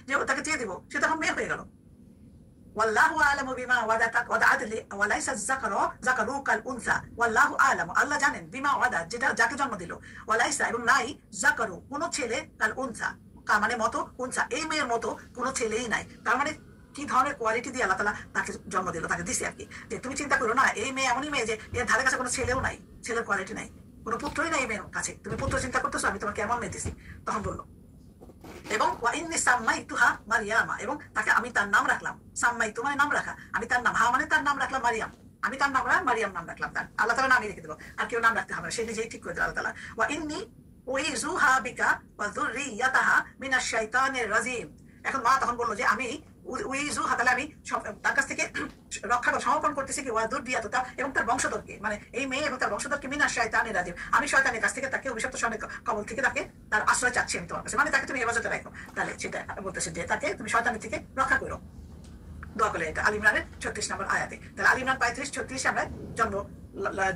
যে তাকে চেয়ে দিব, সে তখন মেয়ে হয়ে গেল। ওয়াল্লাহু আ'লামু বিমা ওয়াদাত ওয়ালাইসা যাকারু কাল উনসা। ওয়াল্লাহু আ'লামু, আল্লাহ জানেন, বিমা ওয়াদাত, যেটা যাকে জন্ম দিল, ওয়ালাইসা এবং নাই, যাকারু কোনো ছেলে, কাল উনসা মানে মতো, উনসা এই মেয়ের মতো কোনো ছেলেই নাই। তার মানে কি ধরনের কোয়ালিটি দিয়ে আল্লাহ তাআলা তাকে জন্ম দিল, তাকে দিছে আর কি। যে তুমি চিন্তা করো না, এই মেয়ে এমনই মেয়ে যে এর ধারে কাছে কোনো ছেলেও নাই, ছেলের কোয়ালিটি নাই, কোনো পুত্রই নাই এই মেয়ের কাছে। তুমি পুত্র চিন্তা করতেছো, আমি তোমাকে এমন মেয়ে দিছি। তখন বললো এবং ওয়াইন্নি সাম্মাইতুহা মারিয়ামা, এবং তাকে আমি তার নাম রাখলাম। সাম্মাইতু মানে নাম রাখা, আমি তার নাম, হা মানে তার নাম রাখলাম মারিয়াম, আমি তার নাম মারিয়াম নাম রাখলাম। তার আল্লাহ তাআলা নামই রেখে দেবো, আর কেউ নাম রাখতে হবে না, সে নিজেই ঠিক করে দেবে আল্লাহ তাআলা। ওয়াইন্নি উইযুহা বিকা ওয়া যুররিয়াতাহা মিনাশ শাইতানির রাজিম। এখন মা তখন বললো যে আমি উইযুহা, তাহলে আমি তার কাছ থেকে রক্ষা সমর্পণ করতেছি কি ওয়া যুররিয়াতাহা, এবং তার বংশধরকে, মানে এই মেয়ে এবং তার বংশধরকে, মিনাশ শাইতানির রাজিম, আমি শয়তানের কাছ থেকে, তাকে অভিশপ্ত শয়তানের কবল থেকে তাকে তার আশ্রয় চাচ্ছি আমি তোমার কাছে, মানে তাকে তুমি হেফাজতে রাখো। তাহলে সেটা বলতেছে যে তাকে তুমি শয়তানের থেকে রক্ষা করো, দোয়া করলে। এটা আল ইমরানের 36 নম্বর আয়াতে। তাহলে আল ইমরান 35-36 আমরা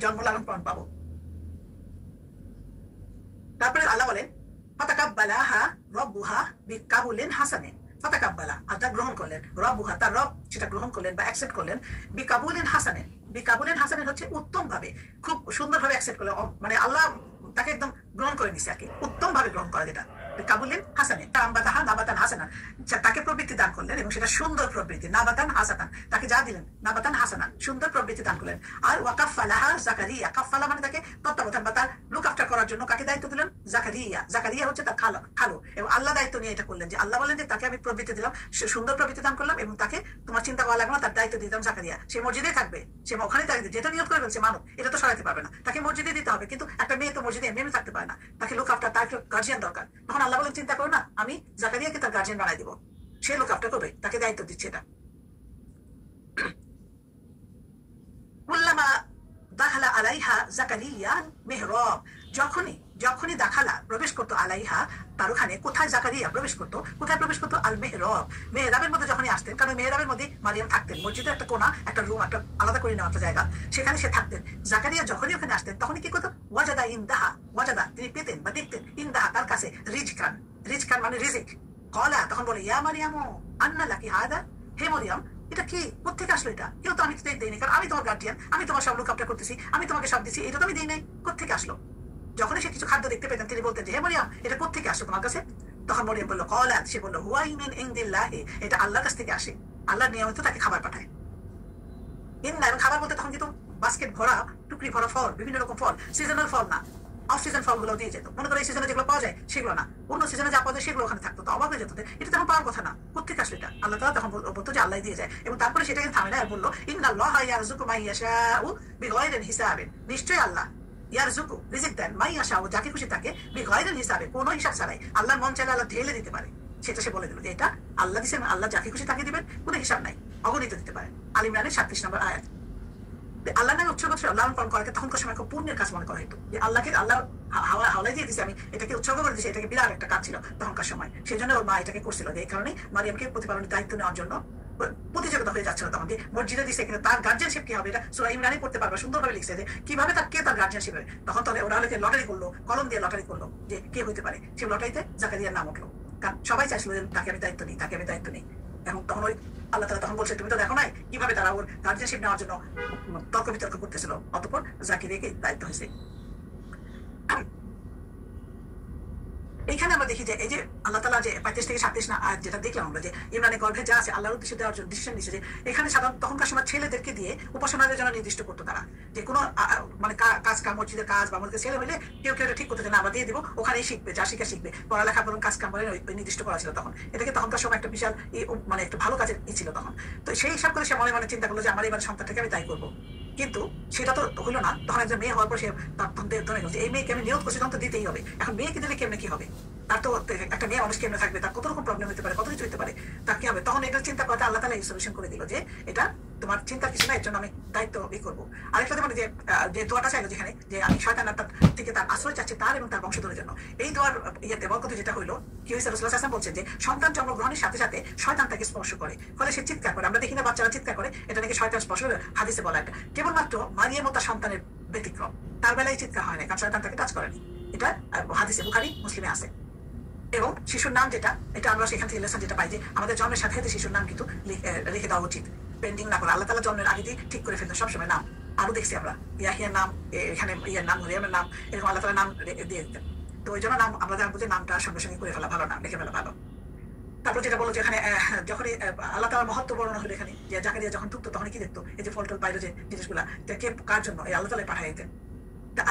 জন্ম লালন পালন পাবো। তারপরে আল্লাহ বলেন ফাতাকাব্বালাহা রাব্বুহা বিকাবুলিন হাসানিন। ফাতাকাব্বালা, আল্লাহ গ্রহণ করলেন, রাব্বুহা তার রব সেটা গ্রহণ করলেন বা অ্যাকসেপ্ট করলেন, বিকাবুলিন হাসানিন। বিকাবুলিন হাসানিন হচ্ছে উত্তম ভাবে, খুব সুন্দরভাবে অ্যাকসেপ্ট করলেন, মানে আল্লাহ তাকে একদম গ্রহণ করে নিছে আর কি, উত্তম ভাবে গ্রহণ করা, যেটা কাবুলিন হাসানে তাম্বাতাহা নাবাতান হাসানা, তাকে প্রবৃত্তি দান করলেন এবং সেটা সুন্দর প্রবৃত্তি, নাবাতান হাসানান, তাকে যা দিলেন নাবাতান হাসানা, সুন্দর প্রবৃত্তি দান করলেন। আর ওয়াকাফালাহা জাকারিয়া, কাফালা মানে তাকে তত্ত্বাবধান বা তার লুক আফটার করার জন্য কাকে দায়িত্ব দিলেন? জাকারিয়া। জাকারিয়া হচ্ছে তার খালো, এবং আল্লাহ দায়িত্ব নিয়ে এটা করলেন, যে আল্লাহ বলেন যে তাকে আমি প্রবৃত্তি দিলাম, সুন্দর প্রবৃত্তি দান করলাম, এবং তাকে তোমার চিন্তা করা লাগলো না, তার দায়িত্ব দিতাম জাকারিয়া। সে মসজিদে থাকবে, সে ওখানে থাকবে, যেটা নিয়ত করে ফেলছে মানব, এটা তো সরাতে পারবে না, তাকে মসজিদে দিতে হবে। কিন্তু একটা মেয়ে তো মসজিদে এমনি থাকতে পারে না, তাকে লুক আফটার, তার গার্জিয়ান দরকার। তখন আল্লাহ বলেন চিন্তা করো না, আমি জাকারিয়াকে তার গার্জিয়ান বানাই দিব, সে লুক আফটার করবে, তাকে দায়িত্ব দিচ্ছে। এটা কুল্লামা দাখালা আলাইহা জাকারিয়া মেহরাব, যখনই দাখালা প্রবেশ করতো আলাইহা, তার ওখানে, কোথায় জাকারিয়া প্রবেশ করতো, কোথায় প্রবেশ করতো? আল মেহরাব, মেহরাবের মধ্যে যখনই আসতেন, কারণ মেহরাবের মধ্যে মারিয়াম থাকতেন, মসজিদের একটা কোণা, একটা রুম, একটা আলাদা করে নেওয়া একটা জায়গা, সেখানে সে থাকতেন। জাকারিয়া যখনই ওখানে আসতেন, তখনই কি করতো? ওয়াজাদা ইনদাহা, ওয়াজাদা তিনি পেতেন বা দেখতেন, ইনদাহা তার কাছে, রিজকান মানে রিজিক। কলা তখন বলে ইয়া মারিয়াম আন্না লাকি হাদা, হে মরিয়াম এটা কি, কোথেকে আসলো এটা? কেউ তো আমি দেইনি, কারণ আমি তোমার গার্জিয়ান, আমি তোমার সব লুক আফটার করতেছি, আমি তোমাকে সব দিচ্ছি, এটা তো আমি দিই নাই, কোথেকে আসলো? যখনই সে কিছু খাদ্য দেখতে পেতেন, তিনি বলতেন যে হে মরিয়াম এটা কোথেকে আসলো তোমার কাছে? তখন মরিয়াম বললো কলাত, সে বললো হুয়াই মিন ইনদিল্লাহি, এটা আল্লাহর কাছ থেকে আসে, আল্লাহ নিয়মিত তাকে খাবার পাঠায়। ইন্না, এবং খাবার বলতে তখন কিন্তু বাস্কেট ভরা, টুকরি ভরা ফল, বিভিন্ন রকম ফল, সিজনাল ফল না, অফ সিজন ফলগুলো দিয়ে যেত। মনে করো এই সিজনে যেগুলো পাওয়া যায় সেগুলো না, অন্য সিজনে যা পাওয়া যায় সেগুলো ওখানে থাকতো, তো অবাক হয়ে যেত, এটা তখন পাওয়ার কথা না, কোথেকে আসলো এটা? আল্লাহ তাআলা তখন বলতো যে আল্লাহ দিয়ে যায়। এবং তারপরে সেটাকে থামে না, আর বললো ইন্নাল্লাহা ইয়ারযুকু মান ইয়াশাউ বিগাইরি হিসাবিন, নিশ্চয়ই আল্লাহ ইয়ারযুকু রিজিক দেন মান ইয়াশাউ, যাকে খুশি তাকে, বিগাইরি হিসাবে, কোনো হিসাব ছাড়াই। আল্লাহর মন চাইলে আল্লাহ ঢেলে দিতে পারে, সেটা সে বলে দিল যে এটা আল্লাহ দিচ্ছেন, আল্লাহ যাকে খুশি তাকে দিবেন, কোনো হিসাব নাই, অগণিত দিতে পারে। আল ইমরানের 37 নম্বর আয়াত। আল্লাহ নামে উৎসর্গ লালন পালন করাকে তখনকার সময় খুব পুণ্যের কাজ মনে করা হতো, যে আল্লাহকে আল্লাহ হাওলায় দিয়ে দিচ্ছে, আমি এটাকে উৎসর্গ করে দিচ্ছি, এটাকে বিরাট একটা কাজ ছিল তখনকার সময়। সেই জন্য ওর মা এটাকে করছিল, যে এই কারণে মারিয়ামকে প্রতিপালনের দায়িত্ব নেওয়ার জন্য প্রতিযোগিতা হয়ে যাচ্ছিল তখন, যে মসজিদে দিচ্ছে, কিন্তু তার গার্জিয়ানশিপ কি হবে, এটা সূরা ইমরানে পড়তে পারবে, সুন্দরভাবে লিখছে যে কিভাবে কে তার গার্জিয়ানশিপ হবে। তখন তাহলে ওরা হলে লটারি করলো, কলম দিয়ে লটারি করলো যে কে হইতে পারে, সে লটারিতে জাকারিয়ার নাম উঠলো, কারণ সবাই চাইছিল যে তাকে আমি দায়িত্ব নিই, তাকে আমি দায়িত্ব নিই। এবং তখন ওই আল্লাহ তাআলা তখন বলছে তুমি তো দেখো নাই কিভাবে তারা ওর গার্জিয়ানশিপ নেওয়ার জন্য তর্ক বিতর্ক করতেছিল, অতঃপর জাকিরিয়াকে দায়িত্ব হয়েছে। এইখানে আমরা দেখি যে এই যে আল্লাহ তাআলা যে 35 থেকে 37 না আয়াত যেটা দেখলাম আমরা, যে ইমরানের গর্ভে যা আছে আল্লাহর উদ্দেশ্যে দেওয়ার জন্য ডিসিশন নিচ্ছে, যে এখানে সাধারণত তখনকার সময় ছেলেদেরকে দিয়ে উপাসনাদের জন্য নির্দিষ্ট করতো তারা, যে কোনো মানে কাজ কাম, মসজিদের কাজ বা মসজিদের ছেলে হলে কেউ এটা ঠিক করতে না, আমরা দিয়ে দিব, ওখানেই শিখবে, যা শিখবে, পড়ালেখা বলুন কাজ কাম বলেন, ওই নির্দিষ্ট করা ছিল তখন। এটাকে তখনকার সময় একটা বিশাল মানে একটা ভালো কাজের ছিল তখন। তো সেই হিসাব করে সে মনে মনে চিন্তা করলো যে আমার এবার সন্তানটাকে আমি তাই করবো, কিন্তু সেটা তো হলো না। তখন একজন মেয়ে হওয়ার পর সে ধরে গেল যে এই মেয়েকে আমি নিয়োগ করছি, তখন তো দিতেই হবে। এখন মেয়েকে দিলে কেমনে কি হবে, তার তো একটা মেয়ে মানুষ কেমনে থাকবে, তার কত রকম প্রবলেম হতে পারে, কত কিছু হতে পারে, তার কি হবে? তখন এটা চিন্তা করতে আল্লাহ তাআলা এই সলিউশন করে দিল, যে এটা তোমার চিন্তার কিছু না, এর জন্য আমি দায়িত্ব করবো। আরেকটা মানে যে দোয়াটা চাইলো, যেখানে যে আমি শয়তানের থেকে তার আশ্রয় চাচ্ছি, তার এবং তার বংশধরের জন্য, এই দোয়ার ইয়েতে বরকত যেটা হইলো, কি হয়েছে, রাসূলুল্লাহ সাল্লাল্লাহু আলাইহি ওয়াসাল্লাম বলছেন যে সন্তান জন্মগ্রহণের সাথে সাথে শয়তান তাকে স্পর্শ করে, ফলে সে চিৎকার করে। আমরা দেখি না বাচ্চারা চিৎকার করে, এটা নাকি শয়তান স্পর্শ করে, হাদিসে বলা একটা। কেবলমাত্র মারিয়াম ও তার সন্তানের ব্যতিক্রম, তার বেলায় চিৎকার হয় না, কারণ শয়তান তাকে টাচ করেনি। এটা হাদিসে বুখারী মুসলিমে আছে। এবং শিশুর নাম যেটা, এটা আমরা সেখান থেকে লেসন যেটা পাই যে আমাদের জন্মের সাথে সাথে শিশুর নাম কিন্তু লিখে দেওয়া উচিত, পেন্ডিং না করে। আল্লাহ তাআলা জন্মের আগে দিয়ে ঠিক করে ফেলতেন সবসময় নাম। আরো দেখছি আমরা ইয়াহিয়ার নাম, এখানে ইয়ার নাম, মরিয়মের নাম, এরকম আল্লাহ তাআলা নাম দিয়ে দিতেন। তো ওই জন্য নাম আমরা জানবো যে নামটা সঙ্গে সঙ্গে করে ফেলা ভালো, নাম লিখে ফেলা ভালো। তারপর যেটা বলো যে এখানে যখনই আল্লাহ তাআলার মহত্ব বর্ণনা হলো এখানে, যে জাকারিয়া যখন টুকতো তখন কি দেখতো, এই যে ফল টল বাইরে যে জিনিসগুলা, কে কার জন্য, এই আল্লাহ তাআলাই পাঠিয়ে দিতেন।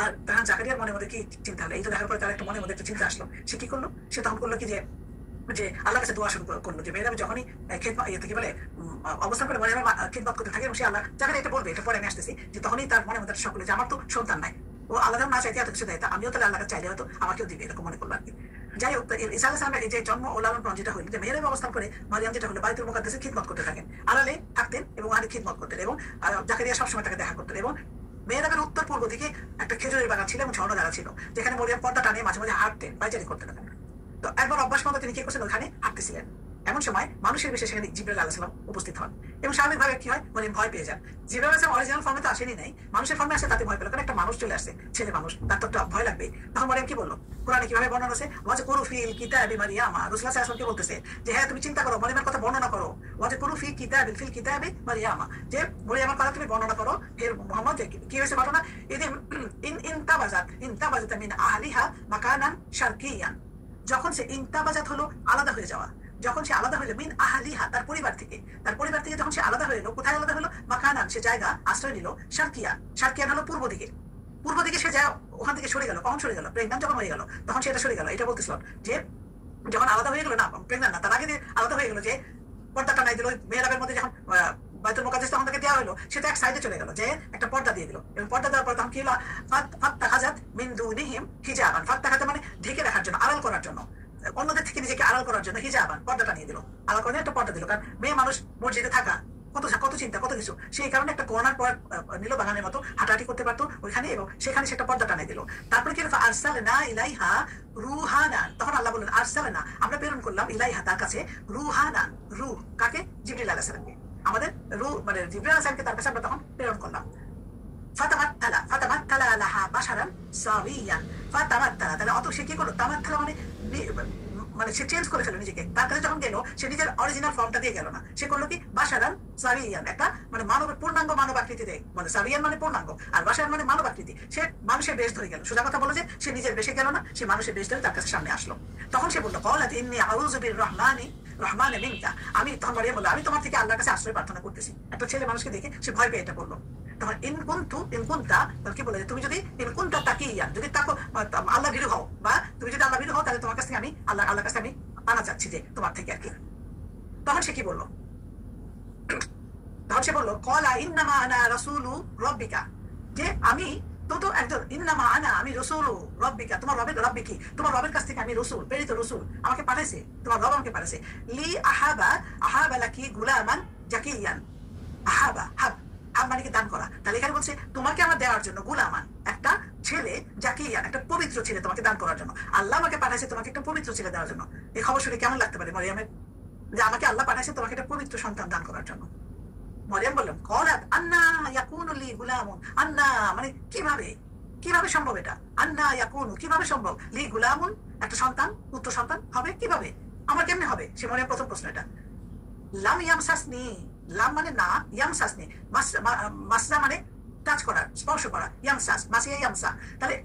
আর তখন জাকারিয়ার মনের মধ্যে কি চিন্তা হলো, এই তো দেখার পরে তার একটা মনের মধ্যে একটা চিন্তা আসলো। সে কি করলো, সে তখন করলো কি যে আল্লাহ কাছে দোয়া শুরু করলো যে মেয়েরা যখনই কি বলে অবস্থান করে মনে খিদমত করতে থাকে, এবং সে আল্লাহ জাকারিয়া এটা বলবে, এটা পরে আমি আসতেছি, যে তখনই তার মনের মধ্যে সকলে যে আমার তো সন্তান নাই, ও আল্লাহ না চাইতে এত কিছু দেয়, তা আমিও তাহলে আল্লাহ কাছে চাইলে হয়তো আমাকেও দিবে, এরকম মনে করলো আর কি। যাই হোক, ঈসা আলাইহিস সালামের এই যে জন্ম ও লালন পালন যেটা হইল, যে মেহরাবে অবস্থান করে মারিয়াম যেটা হলো বাইতুল মুকাদ্দাসে খিদমত করতে থাকেন, আড়ালে থাকতেন এবং আড়ে খিদমত করতেন, এবং জাকারিয়া সবসময় তাকে দেখা করতেন। এবং মেহরাবের উত্তর পূর্ব দিকে একটা খেজুরের বাগান ছিল এবং ঝর্ণা দ্বারা ছিল, যেখানে মরিয়াম পর্দা টানে মাঝে মাঝে হাঁটতেন, পাইচারি করতেন। তো একবার অভ্যাস মতো তিনি কি করছেন, ওখানে হাঁটতেছিলেন। এমন সময় মানুষের বেশি সেখানে জিবরাইল আলাইহিস সালাম উপস্থিত হন, এবং স্বাভাবিকভাবে কি হয়, মরিয়ম ভয় পেয়ে যান। জিবরাইল আলাইহিস সালাম অরিজিনাল ফর্মে তো আসেনি নাই, মানুষের ফর্মে আসে, তাতে ভয় পেল, কারণ একটা মানুষ চলে আসছে, ছেলে মানুষ, তার তো একটা ভয় লাগবে। তখন মরিয়ম কি বললো, কোরআনে কিভাবে বর্ণনা আছে, ওয়াজে কুরু ফিল কিতাবি মারিয়ামা, রাসূল সাল্লাল্লাহু আলাইহি ওয়াসাল্লাম বলতেছে যে হ্যাঁ তুমি চিন্তা করো, মরিয়মের কথা বর্ণনা করো, ওয়াজে কুরু ফি কিতাবি ফিল কিতাবি মারিয়ামা, যে মরিয়মের কথা তুমি বর্ণনা করো। ফের মুহাম্মদ কি হয়েছে ঘটনা, এদিন ইনতাবাজাত মিন আহলিহা মাকানান শারকিয়ান, যখন সে ইনতাবাজাত হলো আলাদা হয়ে যাওয়া, যখন সে আলাদা হইলো মিন আহলিহা তার পরিবার থেকে যখন সে আলাদা হইলো, কোথায় আলাদা হলো, মাকানান সে জায়গা আশ্রয় নিল, শারকিয়ান হলো পূর্ব দিকে সে যায়, ওখান থেকে সরে গেল। কখন সরে গেল, প্রেগন্যান্ট যখন হয়ে গেল তখন সেটা সরে গেল। এটা বলতেছিল যে যখন আলাদা হয়ে গেল, না প্রেগন্যান্ট না, তার আগে আলাদা হয়ে গেল, যে পর্দাটা নাই দিল মেহরাবের মধ্যে, যখন বাইতুল মুকাদ্দাস তখন তাকে দেওয়া হলো, সেটা এক সাইডে চলে গেল, যে একটা পর্দা দিয়ে দিল, এবং পর্দা দেওয়ার পর তখন কি হলো, ফাত্তাখাযাত মিন দুনিহিম হিজাবান, ফাত্তাখাযাত মানে ঢেকে রাখার জন্য, আড়াল করার জন্য, অন্যদের থেকে নিজেকে আড়াল করার জন্য হিজাবান পর্দাটা নিয়ে দিল, আড়াল করে একটা পর্দা দিল। কারণ মেয়ে মানুষ মসজিদে থাকা কত চিন্তা, কত কিছু, সেই কারণে একটা কর্নার পর নিল, বাগানের মতো হাঁটাহাঁটি করতে পারতো ওইখানে, এবং সেখানে সেটা পর্দা টানিয়ে দিল। তারপরে কি আরসালনা ইলাইহা রুহানান, তখন আল্লাহ বললেন আরসালনা, আমরা প্রেরণ করলাম, ইলাইহা তার কাছে, রুহানান, রূহ কাকে, জিবরিল আলাইহিস সালামকে, আমাদের রূহ মানে জিবরিল আলাইহিস সালামকে তার কাছে আমরা তখন প্রেরণ করলাম। ফাতামাত্তালা লাহা বাশারান সাওয়িয়ান, ফাতামাত্তালা, তাহলে অত সে কি করলো, তামাত্তালা মানে সে চেঞ্জ করে ফেলো নিজেকে, তার কাছে যখন গেল সে নিজের অরিজিনাল ফর্মটা দিয়ে গেল না, সে করলো কি বাশারান সাওয়িয়ান, একটা মানে মানবের পূর্ণাঙ্গ মানব আকৃতিতে, মানে সাওয়িয়ান মানে পূর্ণাঙ্গ, আর বাশারান মানে মানব আকৃতি, সে মানুষের বেশ ধরে গেল। সোজা কথা বলো যে সে নিজের বেশে গেল না, সে মানুষের বেশ ধরে তার কাছে সামনে আসলো। তখন সে বললো ক্বালাত ইন্নী আউযু বির-রাহমানি মিনকা, আমি তখন মারিয়াম বলল আমি তোমার থেকে আল্লাহর কাছে আশ্রয় প্রার্থনা করতেছি। একটা ছেলে মানুষকে দেখে সে ভয় পেয়ে এটা বললো। তখন ইনকুন্তা কি বলে, তুমি যদি ইনকুন্তা তাকিয়া, যদি তাকো আল্লাহ ভীরু হও, বা তুমি যদি আল্লাহ ভীরু হও, তাহলে তোমার কাছ থেকে আমি আল্লাহর কাছে আমি পানা চাচ্ছি, যে তোমার থেকে আর কি। তখন সে কি বললো, তখন সে বললো ক্বালা ইন্নামা আনা রাসূলু রাব্বিকা, যে আমি তো একজন, ইন্নামা আনা আমি রাসূলু রাব্বিকা, তোমার রবের কি, তোমার রবের কাছ থেকে আমি রাসূল, প্রেরিত রাসূল, আমাকে পাঠাইছে, তোমার রব আমাকে পাঠাইছে। লি আহাবা লাকি গুলামান জাকিয়ান, আহাবা মানে কি দান করা, তাহলে এখানে বলছে তোমাকে আমার দেওয়ার জন্য গুলামান, একটা ছেলে, জাকিয়ান একটা পবিত্র ছেলে তোমাকে দান করার জন্য, আল্লাহ আমাকে পাঠাইছে তোমাকে একটা পবিত্র ছেলে দেওয়ার জন্য। এই খবর শুনে কেমন লাগতে পারে মরিয়মের, যে আমাকে আল্লাহ পাঠাইছে তোমাকে একটা পবিত্র সন্তান দান করার জন্য। মরিয়ম বললেন ক্বালাত আন্না ইয়াকুনু লি গুলামুন, আন্না মানে কিভাবে সম্ভব, এটা আন্না ইয়াকুনু কিভাবে সম্ভব, লি গুলামুন একটা সন্তান, পুত্র সন্তান হবে কিভাবে, আমার কেমনে হবে, সে মরিয়ম প্রথম প্রশ্ন এটা। লাম ইয়ামসাসনি, লাম মানে না, ইয়ামসাসনি মাসরা মানে টাচ করা, স্পর্শ করা, ইয়ামসাস মাসিয়া ইয়ামসা, তাহলে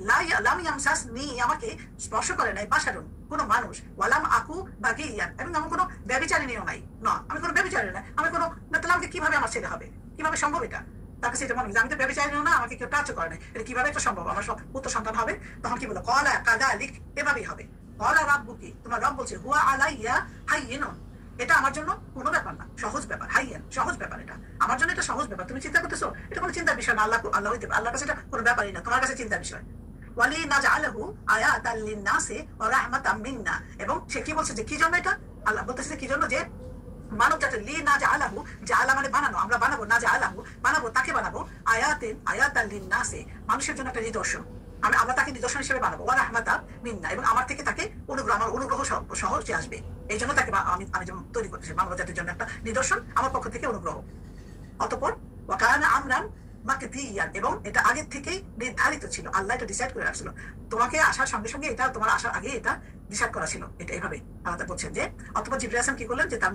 লাম ইয়ামসাসনি আমাকে স্পর্শ করে নাই বাশারুন কোনো মানুষ, ওয়ালাম আকু বাগিয়ান, এবং আমি কোনো ব্যভিচারিণীও নাই, না আমি কোনো ব্যভিচারিণী নাই, আমি কোনো, তাহলে আমাকে কিভাবে আমার ছেলে হবে, কিভাবে সম্ভব এটা, তাকে সেটা মনে, আমি তো ব্যভিচারিণীও না, আমাকে কেউ টাচও করে নাই, এটা কিভাবে এটা সম্ভব, আমার সব পুত্র সন্তান হবে। তখন কি বলো, ক্বালা কাযালিক, এভাবেই হবে। ক্বালা রাব্বুকি, তোমার রব বলছে, হুয়া আলাইয়া হাইয়িনুন, এটা আমার জন্য কোনো ব্যাপার না, সহজ ব্যাপার, হাইয়ান সহজ ব্যাপার, এটা আমার জন্য এটা সহজ ব্যাপার, তুমি চিন্তা করতেছো এটা কোনো চিন্তার বিষয় না, আল্লাহ হইতে পারে, আল্লাহর কাছে এটা কোনো ব্যাপারই না, তোমার কাছে চিন্তার বিষয়। ওয়ালি নাজআলাহু আয়াতাল লিন-নাসি ওয়া রাহমাতাম মিন্না, এবং সে কি বলছে যে কি জন্য এটা, আল্লাহ বলতেছে কি জন্য, যে মানব জাতি, লি নাজআলাহু, জাআলা মানে বানানো, আমরা বানাবো, নাজআলাহু বানাবো, তাকে বানাবো, আয়াতাল লিন-নাসি মানুষের জন্য একটা নিদর্শন, আমরা তাকে নিদর্শন হিসেবে বানাবো, ওয়া রাহমাতাম মিন্না, এবং আমার থেকে তাকে আমার অনুগ্রহ সহজে আসবে, এই জন্য তাকে আমি যেমন তৈরি করতেছি মানব জাতির জন্য একটা নিদর্শন, আমার পক্ষ থেকে অনুগ্রহ। অতঃপর ওয়াকানা আমরান মাকদিয়ান, এবং এটা আগের থেকেই নির্ধারিত ছিল, আল্লাহ এটা ডিসাইড করে রাখছিল, তোমাকে আসার সঙ্গে সঙ্গে, এটা তোমার আসার আগে এটা ডিসাইড করা ছিল। এটা এইভাবে আলাদা বলছেন যে অথবা জিবরাইল আলাইহিস সালাম কি করলেন যে তার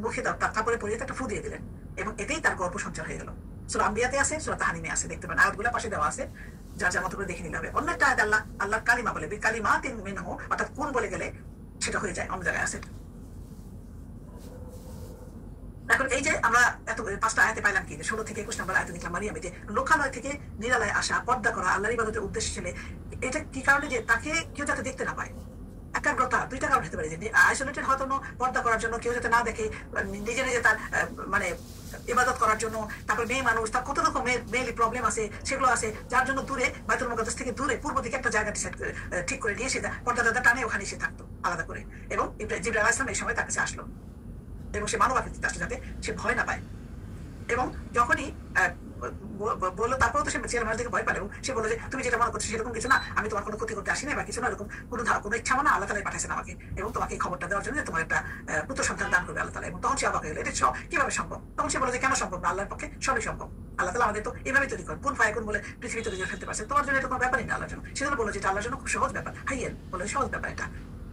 মুখে তার কাপড়ে পরিয়ে একটা ফু দিয়ে দিলেন এবং এতেই তার গর্ভ সঞ্চার হয়ে গেল। সূরা আম্বিয়াতে আছে, সূরা তাহরিমে আছে, দেখতে পারেন আয়াতগুলো পাশে দেওয়া আছে, যার যার মতো করে দেখে নিতে হবে। অন্য একটা আয়াত আল্লাহ কালিমা বলে বিকালিমাতিন মিনহু, অর্থাৎ কোন বলে গেলে সেটা হয়ে যায়, অন্য জায়গায় আছে। এখন এই যে আমরা এত 5টা আয়াতে পাইলাম কি 16 থেকে 21 নম্বর আয়াতে দেখলাম মারিয়ামে যে লোকালয় থেকে নিরালয়ে আসা, পর্দা করা, আল্লাহর ইবাদতের উদ্দেশ্য ছিল। এটা কি কারণে? যে তাকে কেউ যাতে দেখতে না পায়। একাগ্রতা 2টা কারণ হতে পারে, যে আইসোলেটেড হওয়ার জন্য, পর্দা করার জন্য, কেউ যাতে না দেখে, নিজে নিজে তার মানে ইবাদত করার জন্য। তারপর মেয়ে মানুষ, তার কত রকম মেয়েলি প্রবলেম আছে, সেগুলো আছে, যার জন্য দূরে বাইতুল মুকাদ্দাস থেকে দূরে পূর্ব দিকে একটা জায়গা ঠিক করে নিয়ে সে পর্দা টানে ওখানে সে থাকতো আলাদা করে। এবং জিবরাইল আলাইহিস সালাম এই সময় তার কাছে আসলো এবং সে মানব আকৃতিতে আসলো যাতে সে ভয় না পায়। এবং যখনই বললো, তারপরে তো সে ছেলে মানুষ থেকে ভয় পায় এবং সে বললো যে তুমি যেটা মনে করছো সেরকম কিছু না, আমি তোমার কোনো ক্ষতি করতে আসি না বা কিছু না, এরকম কোনো ইচ্ছা না, আল্লাহ তাআলাই পাঠাইছেন আমাকে এবং তোমাকে এই খবরটা দেওয়ার জন্য যে তোমার একটা পুত্র সন্তান দান করবে আল্লাহ তাআলা। এবং তখন সে অবাক হয়ে গেল, এটা কিভাবে সম্ভব? তখন সে বললো যে কেন সম্ভব না, আল্লাহর পক্ষে সবই সম্ভব। আল্লাহ তাআলা আমাদের তো এইভাবে তৈরি করেন, কোন ফায়াকুন বলে পৃথিবী তৈরি করে ফেলতে পারছে, তোমার জন্য এটা কোনো ব্যাপারই না আল্লাহর জন্য। সেজন্য বললো যে এটা আল্লাহর জন্য খুব সহজ ব্যাপার। হাইয়েন বলে সহজ ব্যাপার এটা।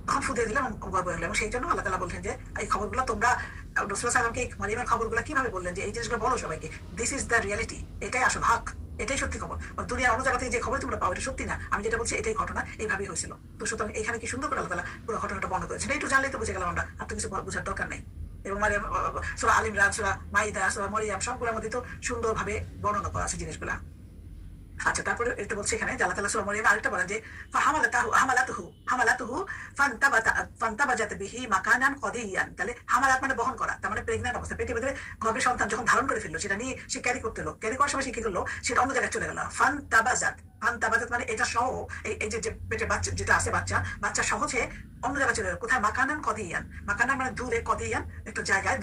তখন ফুদে দিলাম গর্ব হলো এবং সেই জন্য আল্লাহ তাআলা বলছেন যে এই খবরগুলো তোমরা রাসূল সাল্লাল্লাহু আলাইহি ওয়াসাল্লামকে মারিয়ামের খবরগুলো কিভাবে বললেন যে এই জিনিসগুলো বলো সবাইকে, দিস ইজ দ্য রিয়ালিটি, এটাই আসল হক, এটাই সত্যি খবর। দুনিয়ার অন্য জায়গা থেকে যে খবর তোমরা পাও এটা সত্যি না, আমি যেটা বলছি এটাই ঘটনা, এইভাবেই হয়েছিল। তো সুতরাং এখানে কি সুন্দর করে আল্লাহ তাআলা পুরো ঘটনাটা বর্ণনা করেছেন। একটু জানলেই তো বুঝে গেলাম আমরা, আর তো কিছু বোঝার দরকার নেই। এবং মারিয়াম সূরা আল ইমরান, সূরা মাইদা, সূরা মরিয়ম সবগুলোর মধ্যে তো সুন্দরভাবে বর্ণনা করা আছে জিনিসগুলা। আচ্ছা, তারপরে এটা বলছে এখানে আল্লাহ তাআলা সূরা মরিয়মে আরেকটা বলেন যে হামালাতুহু ফান্তাবাজাত বিহি মাকানান কদিয়ান। তাহলে হামালাত মানে বহন করা, তার মানে প্রেগন্যান্ট অবস্থা, পেটের ভিতরে গর্ভে সন্তান যখন ধারণ করে ফেললো, সেটা নিয়ে সে ক্যারি করতে হলো, ক্যারি করার সময় সে কি করলো, সেটা অন্য জায়গায় চলে গেল। ফান্তাবাজাত মানে এটা সহ এই যে পেটে বাচ্চা যেটা আছে, বাচ্চা সহজে অন্য জায়গায় চলে গেল। কোথায়? মাকানান কদিয়ান, মাকানান মানে দূরে, কদিয়ান একটা জায়গায়,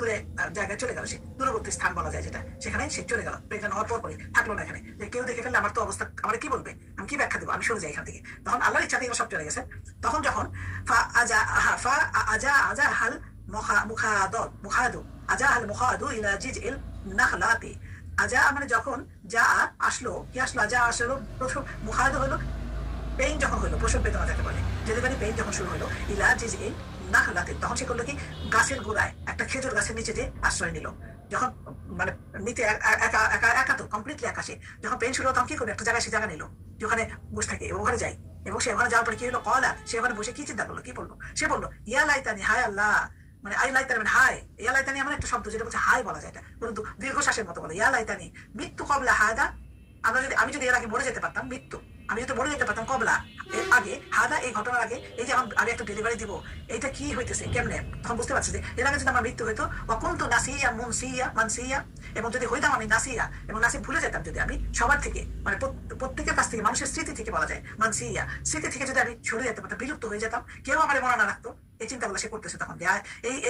জায়গায় চলে গেল, সে দূরবর্তী স্থান বলা যায় যেটা, সেখানে সে চলে গেল প্রেগন্যান্ট হওয়ার পরই, থাকলো না এখানে। যে কেউ দেখে ফেললে আমার তো অবস্থা, আমার কি বলবে, আমি কি ব্যাখ্যা দেবো, আমি সরে যাই এখান থেকে। তখন আল্লাহর ইচ্ছা থেকে সব চলে গেছে। তখন যখন আজা মানে যখন যা আসলো, কি আসলো, আজা আসলো, প্রথম মুখাদ হলো পেইন, যখন হলো প্রসব বেদনা যাকে বলে, ডেলিভারি পেইন যখন শুরু হলো, ইলা জিজ ইল নাখলাতে, তখন সে করলো কি, গাছের গোড়ায় একটা খেজুর গাছের নিচে যে আশ্রয় নিল। যখন মানে নিতে একা তো কমপ্লিটলি একাশে, যখন পেইন শুরু হলো তখন কি করবে, একটা জায়গায় সে জায়গা নিল যে ওখানে বসে থাকে এবং ওখানে যাই। এবং সে ওখানে যাওয়ার পরে কি হলো, কলা, সে ওখানে বসে কি চিন্তা করলো, কি বললো, সে বললো ইয়া লাইতানি, হায় আল্লাহ, মানে আই লাইতানি মানে হাই, ইয়া লাইতানি এমন একটা শব্দ যেটা বলছে হাই বলা যায়, এটা কিন্তু দীর্ঘশ্বাসের মতো বলে, ইয়া লাইতানি মৃত্যু কবলা হায়দা, আমি যদি এর আগে মরে যেতে পারতাম, মৃত্যু আমি যদি মরে যেতে পারতাম, কবলা এর আগে, হাদা এই ঘটনার আগে, এই যে আমি একটা ডেলিভারি দিব, এটা কি হইতেছে কেমনে, তখন বুঝতে পারছি যে এর আগে যদি আমার মৃত্যু হইতো, অকুন্তু নাসিয়া মানসিয়া, এবং যদি হইতাম আমি নাসিয়া, এবং নাসি ভুলে যেতাম যদি আমি সবার থেকে, মানে প্রত্যেকের কাছ থেকে, মানুষের স্মৃতি থেকে বলা যায় মানসিয়া, স্মৃতি থেকে যদি আমি সরে যেতে পারতাম, বিলুপ্ত হয়ে যেতাম, কেউ আমার মনে না রাখতো, এই চিন্তাগুলো সে করতেছে তখন।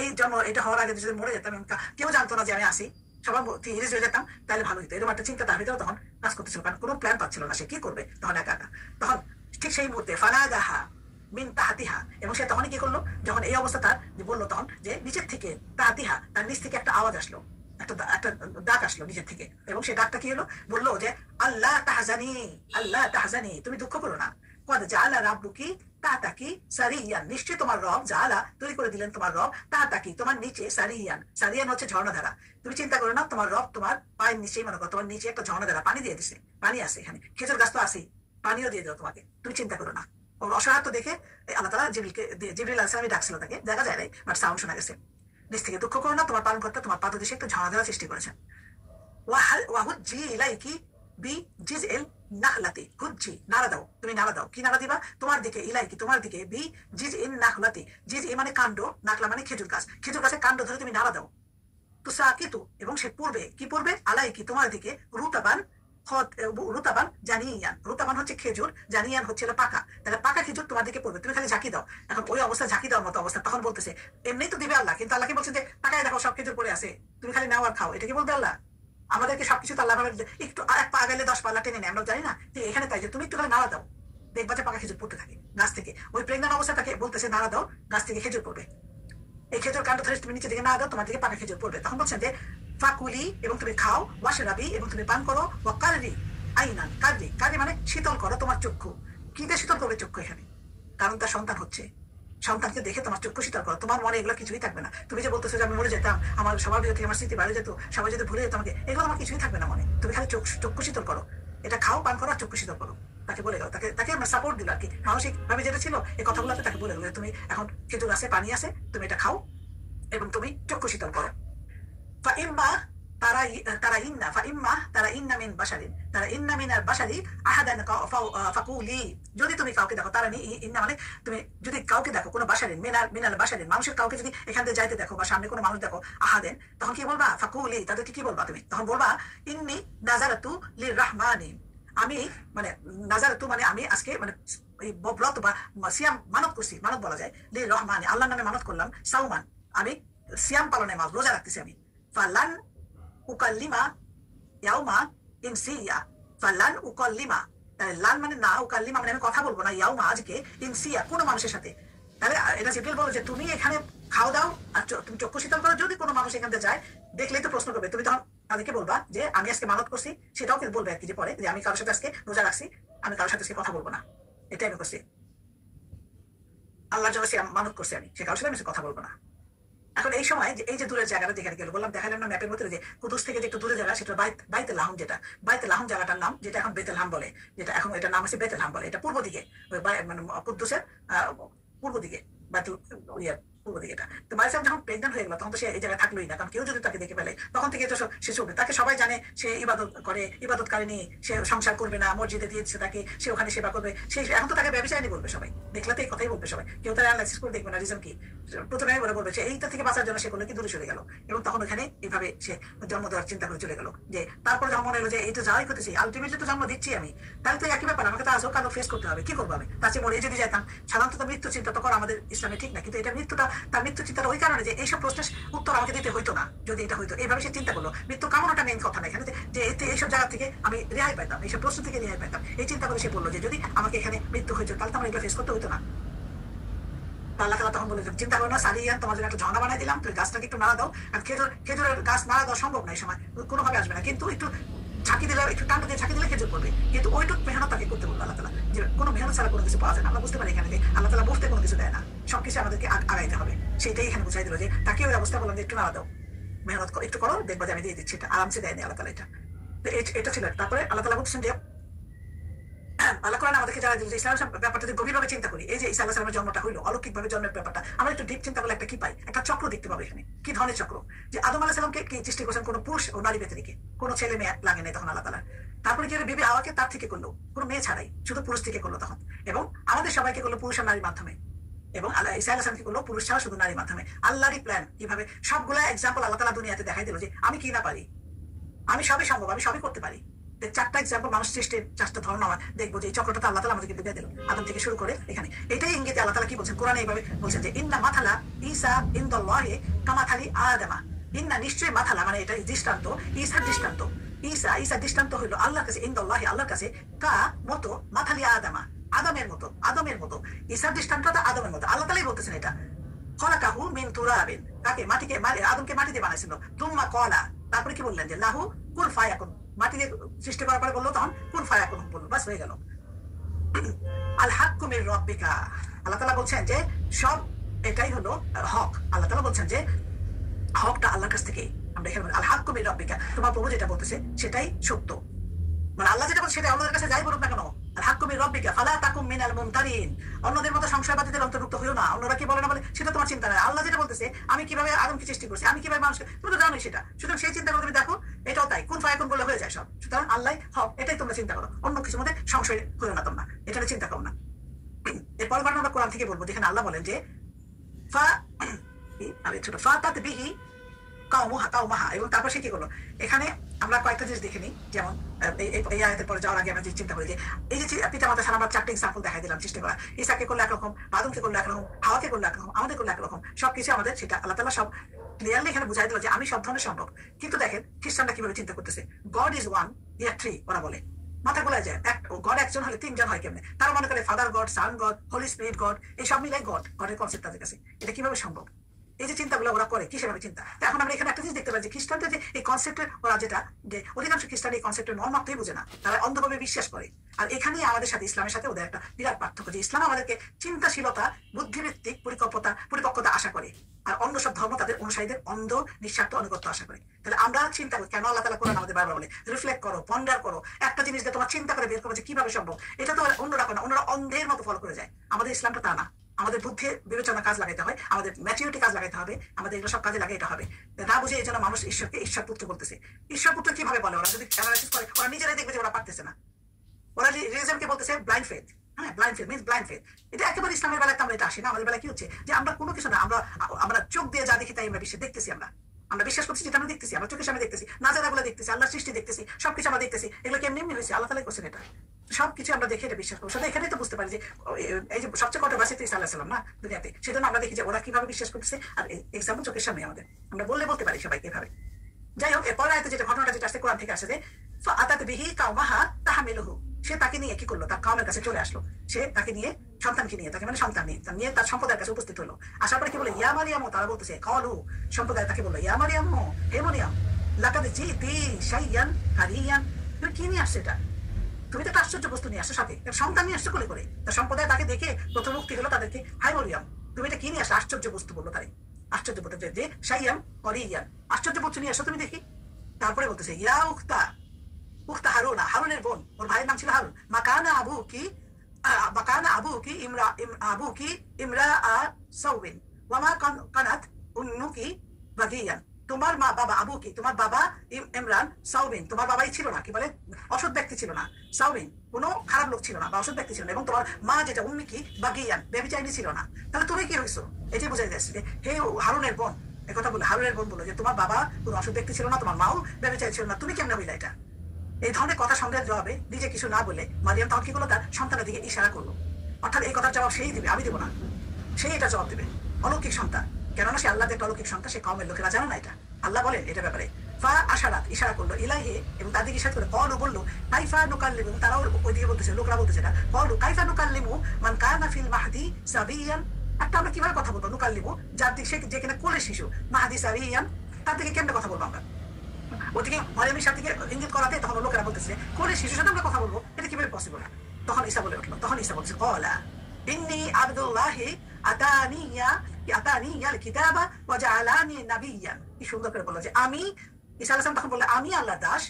এই জন্ম এটা হওয়ার আগে যদি মরে যেতাম, কেউ জানতো না যে আমি আসি, সবার হিরিজ হয়ে যেতাম, তাহলে ভালো হতো, এরকম একটা চিন্তা তার ভিতরে তখন কাজ করতেছিল, কারণ কোনো প্ল্যান পাচ্ছিল না, সে কি করবে তখন একা। তখন ঠিক সেই মুহূর্তে ফানাদাহা মিন তাহাতিহা, এবং সে তখনই কি করলো, যখন এই অবস্থা তার বললো, তখন যে নিচের থেকে তাহাতিহা, তার নিচ থেকে একটা আওয়াজ আসলো, একটা ডাক আসলো নিচের থেকে, এবং সেই ডাকটা কি হলো, বললো যে আল্লাহ তাহজানি, তুমি দুঃখ করো না, কদ জাআলা রাব্বুকি তাতাকি সারিয়ান, নিশ্চয়ই তোমার রব জাআলা তৈরি করে দিলেন, তোমার রব তাতাকি তোমার নিচে সারিয়ান হচ্ছে ঝর্ণাধারা, তুমি চিন্তা করো না, তোমার রব তোমার পায়ের নিচেই, মনে করো তোমার নিচে একটা ঝর্ণাধারা, পানি দিয়ে দিছে, পানি আছে এখানে, খেজুর গাছ তো আছেই, পানিও দিয়ে দাও তোমাকে, তুমি চিন্তা করো না। ওর অসহায়ত্ব দেখে আল্লাহ তাআলা জিবরিল আলাইহিস সালাম ডাকছিল তাকে, দেখা যায় নাই, বাট সাউন্ড শোনা গেছে নিচ থেকে, দুঃখ করো না, তোমার পালনকর্তা তোমার পাদদেশে একটা ঝর্ণাধারা সৃষ্টি করেছেন। ওয়াহুজ্জি ইলাইকি বি জিজ এল নাখলাতি, হুজ্জি নাড়া দাও, তুমি নাড়া দাও, কি নাড়া দিবা, তোমার দিকে, ইলাইকি তোমার দিকে, বি জিজ ইন নাখলাতি, জিজ এ মানে কাণ্ড, নাকলা মানে খেজুর গাছ, খেজুর গাছের কাণ্ড ধরে তুমি নাড়া দাও, তুসাকিতু, এবং সে পড়বে, কি পড়বে, আলাইকি তোমার দিকে, রুতাবান জানিয়ান, রুতাবান হচ্ছে খেজুর, জানিয়ান হচ্ছে পাকা, তাহলে পাকা খেজুর তোমার দিকে পড়বে, তুমি খালি ঝাঁকি দাও। এখন ওই অবস্থা ঝাঁকি দেওয়ার মতো অবস্থা, তখন বলতেছে এমনি তো দিবে আল্লাহ, কিন্তু আল্লাহকে বলছে যে পাকায় দেখো সব খেজুর পড়ে আছে, তুমি খালি নাও আর খাও, এটা কি বলবে আল্লাহ? আমাদেরকে সবকিছু আল্লাহ একটু এক পা গেলে 10 পাল্লা টেনে নেয়, আমরা জানি না, এখানে তাই যে তুমি একটু খালি নাড়া দাও, দেখবা যে পাকা খেজুর পড়তে থাকে গাছ থেকে, ওই প্রেগন্যান্ট অবস্থা তাকে বলতেছে নাড়া দাও, গাছ থেকে খেজুর পড়বে, এই খেজুর কাণ্ড ধরে তুমি নিচে দিকে না দাও, তোমার দিকে পাকা খেজুর পড়বে। তখন বলছেন যে ফাকুলি, এবং তুমি খাও, ওয়াশরাবি, এবং তুমি পান করো, ওয়া কাররি আইনান, কাররি মানে শীতল করো তোমার চক্ষু, কি দিয়ে শীতল করবে চক্ষু এখানে, কারণ তার সন্তান হচ্ছে, সন্তানকে দেখে তোমার চক্ষু শীতল করো, তোমার মনে এগুলো কিছুই থাকবে না। তুমি যে বলতেছো যে আমি মরে যেতাম, আমার সবার ভিতর থেকে আমার স্মৃতি বাইরে যেত, সবাই যদি ভুলে যেত আমাকে, এগুলো আমার কিছুই থাকবে না মনে। তুমি খালি চক্ষু শীতল করো, এটা খাও, পান করো আর চক্ষু শীতল করো। তাকে বলে গেল, তাকে আমরা সাপোর্ট দিল আর কি, মানসিক ভাবে যেটা ছিল এই কথাগুলোতে তাকে বলে গেল, তুমি এখন খেজুর আছে, পানি আছে, তুমি এটা খাও এবং তুমি চক্ষু শীতল করো। فإما ترين من بشر ترين من البشر أحدا فقولي, যদি তুমি কাউকে দেখো, তারা ইন্না মানে তুমি যদি কাউকে দেখো, কোনো বাশারিন মিনাল বাশারিন, মানুষের কাউকে যদি এখান থেকে যাইতে দেখো বা সামনে কোনো মানুষ দেখো, আহাদেন, তখন কি বলবা? ফাকুলি, তাদেরকে কি বলবা তুমি? তখন বলবা ইন্নি নাজারাতু লিররহমানি, আমি মানে নাজারাতু মানে আমি আজকে মানে ব্রত বা সিয়াম মানত করছি, মানত বলা যায়, লিররহমানি আল্লাহর নামে মানত করলাম, সাউমান আমি সিয়াম পালনে মাস রোজা রাখতেছি আমি। ফালান উকাল্লিমা ইয়াউমা ইনসিয়া, ফালান উকাল্লিমা, তাহলে লান মানে না, উকাল্লিমা মানে আমি কথা বলবো না, ইয়াউমা আজকে, ইনসিয়া কোনো মানুষের সাথে। তাহলে এটা জিব্রিল বলো যে তুমি এখানে খাও দাও আর তুমি চক্ষু শীতল করো, যদি কোনো মানুষ এখান থেকে যায় দেখলেই তো প্রশ্ন করবে, তুমি তখন তাদেরকে বলবা যে আমি আজকে মানত করছি, সেটাও কিন্তু বলবে আর কি, যে পরে যে আমি কারোর সাথে আজকে রোজা রাখছি, আমি কারোর সাথে আজকে কথা বলবো না, এটাই আমি করছি, আল্লাহর জন্য সে মানত করছি, আমি সে কারোর সাথে আমি কথা বলবো না। এখন এই সময় এই যে দূরের জায়গাটা যেখানে গেল, বললাম দেখালাম না ম্যাপের মধ্যে, যে কুদুস থেকে যে একটু দূরে জায়গা, সেটা বাইতুল লাহম, যেটা বাইতুল লাহম জায়গাটার নাম, যেটা এখন বেতুল হাম বলে, যেটা এখন এটার নাম আছে বেতুল হাম বলে, এটা পূর্ব দিকে, মানে কুদ্দুসের পূর্ব দিকে, বাইতুল পূর্ব দিকে এটা। তো মারিয়াম যখন প্রেগনেন্ট হয়ে গেল, তখন তো সে এই জায়গায় থাকলোই না, কারণ কেউ যদি তাকে দেখে ফেলে তখন থেকে তো সে চলবে, তাকে সবাই জানে সে ইবাদত করে, ইবাদতকারিনী, সে সংসার করবে না, মসজিদে দিয়েছে তাকে, সে ওখানে সেবা করবে, সেই এখন তো তাকে ব্যবসায়ী বলবে সবাই, দেখলে তো এই কথাই বলবে সবাই, কেউ তার অ্যানালাইসিস করে দেখবে না রিজন কি, প্রথমে বলে বলবে যে এইটা থেকে বাঁচার জন্য সে করলে কি দূরে চলে গেল, এবং তখন ওখানে এইভাবে সে জন্ম দেওয়ার চিন্তা করে চলে গেল। যে তারপরে যখন মনে হলো যে এই তো যাওয়াই করতেছি, আলটিমেটলি তো জন্ম দিচ্ছি আমি, তাহলে তো একই ব্যাপার, আমাকে তো আজও কালো ফেস করতে হবে, কি করবো আমি, তার চেয়ে মরে যদি যেতাম। সাধারণত মৃত্যু চিন্তা তো করা আমাদের ইসলামে ঠিক না, কিন্তু এটা মৃত্যুটা, তার মৃত্যু চিন্তাটা ওই কারণে যে এইসব প্রশ্নের উত্তর আমাকে দিতে হইতো না যদি এটা হইতো, এইভাবে সে চিন্তা করলো। মৃত্যু কামনাটা মেইন কথা না এখানে, যে এতে এইসব জায়গা থেকে আমি রেহাই পাইতাম, এইসব প্রশ্ন থেকে রেহাই পাইতাম, এই চিন্তা করে সে বললো যে যদি আমাকে এখানে মৃত্যু হয়েছে তাহলে তো আমার এগুলো ফেস করতে হইতো না। আল্লাহ তাআলা তখন বলে, চিন্তা করো না সারিয়ান, তোমার জন্য একটা ঝর্ণা বানাই দিলাম, তুমি গাছটাকে একটু নাড়া দাও, আর খেজুরের গাছ নাড়া দেওয়া সম্ভব না এই সময়, কোনোভাবে আসবে না, কিন্তু একটু ঝাঁকি দিলে, একটু টান দিয়ে ঝাঁকি দিলে খেজুর পড়বে, কিন্তু ওইটুক মেহনত তাকে করতে বললো আল্লাহ তাআলা, যে কোনো মেহনত ছাড়া কোনো কিছু পাওয়া যায় না। আমরা বুঝতে পারি এখানে যে আল্লাহ তাআলা বুঝতে কোনো কিছু দেয় না, সবকিছু আমাদেরকে আগাইতে হবে, সেইটাই এখানে বুঝাই দিল, যে তাকে ওই অবস্থা বললাম যে একটু নাড়া দাও, মেহনত একটু করো, দেখবো যে আমি দিয়ে দিচ্ছি, এটা আরামসে দেয়নি আল্লাহ তাআলা এটা। এটা ছিল। তারপরে আল্লাহ তাআলা বলছেন যে আল্লাহ কোরআন আমাদেরকে যারা দিল, ইসলামের ব্যাপারটা যদি গভীরভাবে চিন্তা করি, এই যে ঈসা আলাইহিস সালামের জন্মটা হইলো, অলৌকিক ভাবে জন্মের ব্যাপারটা আমরা একটু ডিপ চিন্তা করলে একটা কি পাই, একটা চক্র দেখতে পাবো এখানে। কি ধরনের চক্র? যে আদম আলাইহিস সালামকে কি সৃষ্টি করেছেন কোনো পুরুষ ও নারী ব্যতিরেকে, কোনো ছেলে মেয়ে লাগে নাই তখন আল্লাহ তাআলা। তারপরে কি বিবি হাওয়াকে তার থেকে করলো, কোনো মেয়ে ছাড়াই, শুধু পুরুষ থেকে করলো তখন, এবং আমাদের সবাইকে করলো পুরুষ আর নারীর মাধ্যমে, এবং আল্লাহ ঈসা আলাইহিস সালামকে করলো পুরুষ ছাড়া শুধু নারীর মাধ্যমে। আল্লাহরই প্ল্যান, কিভাবে সবগুলা এক্সাম্পল আল্লাহ তাআলা দুনিয়াতে দেখাই দিল, যে আমি কি না পারি, আমি সবই সম্ভব, আমি সবই করতে পারি। চারটা এক্সাম্পল মানুষ সৃষ্টির, চারটা ধর্ম আমরা দেখবো যে এই চক্রটা আল্লাহ তাআলা আমাদেরকে দিয়ে দিল আদম থেকে শুরু করে এখানে। এটাই ইঙ্গিতে আল্লাহ তাআলা কি বলছেন কোরআনে, এইভাবে বলছেন যে ইন্না মাথালা ঈসা ইনদাল্লাহি কামাথালি আদামা, ইন্না নিশ্চয়ই মাথালা মানে এটা দৃষ্টান্ত, ঈসার দৃষ্টান্ত, ঈসা দৃষ্টান্ত হইলো আল্লাহর কাছে, ইনদাল্লাহি আল্লাহর কাছে, কা মতো মাথালি আদামা আদমের মতো, ঈসার দৃষ্টান্তটা আদমের মতো। আল্লাহ তাআলাই বলতেছেন এটা, খলাকাহু মিন তুরাবিন, তাকে মাটিকে, আদমকে মাটি দিয়ে বানাইছিল, তুম্মা কলা, তারপরে কি বললেন যে লাহু কুন ফায়াকুন, মাটি দিয়ে সৃষ্টি করার পরে বললো তখন কুন ফায়াকুন বললো, বাস হয়ে গেল। আল হাক্কু মির রাব্বিকা, আল্লাহ তাআলা বলছেন যে সব এটাই হলো হক। আল্লাহ তাআলা বলছেন যে হকটা আল্লাহর কাছ থেকে, আমরা এখানে আল হাক্কু মির রাব্বিকা, তোমার প্রভু যেটা বলতেছে সেটাই সত্য, মানে আল্লাহ যেটা বলছে সেটা অন্যদের কাছে যাই বলুক না কেন, আল হাক্কু মির রাব্বিকা ফালা তাকুম মিনাল মুমতারিন, অন্যদের মতো সংশয়বাদীদের অন্তর্ভুক্ত হইও না। অন্যরা কি বলে না বলে সেটা তোমার চিন্তা নাই, আল্লাহ যেটা বলতেছে আমি কিভাবে আদমকে সৃষ্টি করছি, আমি কিভাবে মানুষকে, তুমি তো জানোই সেটা, সুতরাং সেই চিন্তা করে তুমি দেখো, এটাও তাই, কোন ফায়াকুন বলে হয়ে যায় সব। সুতরাং আল্লাহ হক, এটাই তোমরা চিন্তা করো, অন্য কিছুর মধ্যে সংশয় হইও না তোমরা, এটা চিন্তা করো না। এরপর আমরা কোরআন থেকে বলবো, যেখানে আল্লাহ বলেন যে কাউমাহা, এবং তারপর সে কি করলো। এখানে আমরা কয়েকটা জিনিস দেখে নিই, যেমন এই আয়াতের পরে যাওয়ার আগে আমরা যে চিন্তা করি যে এই যে পিতা মাতা ছাড়া আমরা চারটে এক্সাম্পল দেখাই দিলাম চেষ্টা করা, ঈসাকে করলো একরকম, আদমকে করলো একরকম, হাওয়াকে করলো একরকম, আমাদের করলো একরকম, সবকিছু আমাদের সেটা আল্লাহ তাআলা সব ক্লিয়ারলি এখানে বুঝাই দিল যে আমি সব ধরনের সম্ভব। কিন্তু দেখেন খ্রিস্টানরা কিভাবে চিন্তা করতেছে, god is one year three, ওরা বলে মাথা গোলায় যায়, গড একজন হলে তিনজন হয় কেমনে, তারা মনে করে ফাদার গড, সান গড, হোলি স্পিরিট গড, এই সব মিলাই গড, গডের কনসেপ্ট তাদের কাছে, এটা কিভাবে সম্ভব? এই যে চিন্তাগুলো ওরা করে কিসের ভাবে চিন্তা। তো এখন আমরা এখানে একটা জিনিস দেখতে পাই যে খ্রিস্টানদের যে এই কনসেপ্টের ওরা যেটা যে অধিকাংশ খ্রিস্টান এই কনসেপ্টের মর্মার্থই বোঝে না, তারা অন্ধভাবে বিশ্বাস করে। আর এখানেই আমাদের সাথে ইসলামের সাথে ওদের একটা বিরাট পার্থক্য, যে ইসলাম আমাদেরকে চিন্তাশীলতা, বুদ্ধিভিত্তিক পরিপক্কতা আশা করে, আর অন্য সব ধর্ম তাদের অনুসারীদের অন্ধ নিঃস্বার্থ অনুগত্য আশা করে। তাহলে আমরা চিন্তা করি কেন আল্লাহ তাআলা কোরআন আমাদের বারবার বলে রিফ্লেক্ট করো, পন্ডার করো, একটা জিনিস দিয়ে তোমার চিন্তা করে বের করো যে কিভাবে সম্ভব। এটা তো অন্যরা করে না, অন্যরা অন্ধের মতো ফলো করে যায়। আমাদের ইসলামটা তা না, আমাদের বুদ্ধি বিবেচনা কাজ লাগাইতে হয়, আমাদের ম্যাচুরিটি কাজ লাগাইতে হবে, আমাদের এগুলো সব কাজে লাগাইতে হবে। না বুঝে এই জন্য মানুষ ঈশ্বরকে ঈশ্বর পুত্র বলতেছে। ঈশ্বর পুত্র কিভাবে বলে? ওরা যদি অ্যানালাইসিস করে ওরা নিজেরাই দেখবে যে ওরা পারতেছে না। ওরা রিলিজিয়নকে বলতেছে ব্লাইন্ড ফেথ। হ্যাঁ, blind faith means blind faith. এটা একেবারে ইসলামের বেলায় আমরা এটা আসি না। আমাদের বেলায় কি হচ্ছে যে আমরা কোনো কিছু না, আমরা চোখ দিয়ে যা দেখি তাই আমরা বিশ্বে দেখতেছি। আমরা বিশ্বাস করছি যেটা আমরা দেখতেছি, আমরা চোখের সামনে দেখতেছি, নাজারাগুলো দেখতেছি, আল্লাহর সৃষ্টি দেখতেছি, সবকিছু আমরা দেখতেছি। এগুলো কেমনি এমনি হয়েছে? আল্লাহ তাআলাই করছেন এটা। সবকিছু আমরা দেখে এটা বিশ্বাস করবো। শুধু এখানেই তো বুঝতে পারি যে এই যে সবচেয়ে কন্ট্রোভার্সি তো ঈসা আলাইহিস সালাম না দুনিয়াতে, সেজন্য আমরা দেখি যে ওরা কিভাবে বিশ্বাস করতেছে, আর এক্সাম্পল চোখের সামনে আমাদের, আমরা বলতে পারি সবাইকে এভাবে। যাই হোক, এরপরে আয়তে যেটা ঘটনাটা যেটা আসছে কোরআন থেকে আসে যে আতাত বিহি কাওমাহা তাহমিলুহু, সে তাকে নিয়ে কি করলো? তার কাউমের কাছে চলে আসলো। সে তাকে নিয়ে, সন্তানকে নিয়ে, তাকে মানে সন্তান নিয়ে তার সম্প্রদায়ের কাছে উপস্থিত হলো। আসার পরে কি বলে? ইয়া মারিয়াম, তারা বলতেছে কলু, সম্প্রদায় তাকে বললো ইয়া মারিয়াম, হে মারিয়াম, লাকাদ জিতি শাইয়ান ফারিয়ান, তুমি কি নিয়ে আসছো? এটা তুমি তো একটা আশ্চর্য বস্তু নিয়ে আসছো, সাথে সন্তান নিয়ে আসছো কোলে করে। তার সম্প্রদায় তাকে দেখে প্রথম মুক্তি হলো তাদেরকে, হাই মারিয়াম, তুমি এটা কি নিয়ে আসছো? আশ্চর্য বস্তু বললো তারে, আশ্চর্য বলতে যে শাইয়ান ফারিয়ান, আশ্চর্য বস্তু নিয়ে আসো তুমি দেখি। তারপরে বলতেছে ইয়া উখতা, উখতা হারুনা, হারুনের বোন, ওর ভাইয়ের নাম ছিল হারুন। মাকানা আবুকি ইমরা সাউবিন ওয়ামা কানাত উন্নুকি বাগিয়ান, তোমার মা বাবা আবুকি, তোমার বাবা ইমরান সাউবিন, তোমার বাবাই ছিল না, কি বলে, অসৎ ব্যক্তি ছিল না, সাউবিন কোনো খারাপ লোক ছিল না বা অসৎ ব্যক্তি ছিল না, এবং তোমার মা যেটা উন্নুকি বাগিয়ান ব্যভিচারিণী ছিল না। তাহলে তুমি কি হয়েছো? এটাই বোঝাই যাচ্ছে যে হে হারুনের বোন, একথা বলে হারুনের বোন বলো যে তোমার বাবা কোনো অসৎ ব্যক্তি ছিল না, তোমার মাও ব্যভিচারী ছিল না, তুমি কেমনে হইলা এটা? এই ধরনের কথা সন্দেহের জবাবে নিজে কিছু না বলে মারিয়াম তখন কি করলো? তার সন্তানের দিকে ইশারা করলো। অর্থাৎ এই কথার জবাব সেই দিবে, আমি দেবো না, সেই এটা জবাব দেবে। অলৌকিক সন্তান, কেননা সে আল্লাহ একটা অলৌকিক সন্তান, সে কওমের লোকেরা জানো না এটা। আল্লাহ বলেন এটা ব্যাপারে ফা আশারাত, ইশারা করলো ইলাইহে, এবং তার দিকে ইশারা করে কলু বললো কাইফা নুকাল্লিমু, তারাও ওইদিকে বলতেছে, লোকরা বলতেছে না, কলু কাইফা নুকাল্লিমু মান কানা ফিল মাহদি সাবিয়ান, একটা আমরা কিভাবে কথা বলবো? নুকাল্লিমু, যার দিকে সে যে কিনা কোলের শিশু, মাহদি সাবিয়ান, তার দিকে কেমনে কথা বলবো আমরা? ওদিকে মারিয়ামের সাথে ইঙ্গিত করাতে তখন লোকেরা বলতেছে কোলে শিশুর সাথে আমরা কথা বলবো, এটা কিভাবে পসিবল? তখন ঈসা বলে উঠলো, তখন ঈসা বলছে কলা ইন্নী আবদুল্লাহি আতানিয়াল কিতাবা ওয়া জাআলানি নাবিয়্যান। কি সুন্দর করে বললো যে আমি, ঈসা আলাইহিস সালাম তখন বললেন আমি আল্লাহর দাস,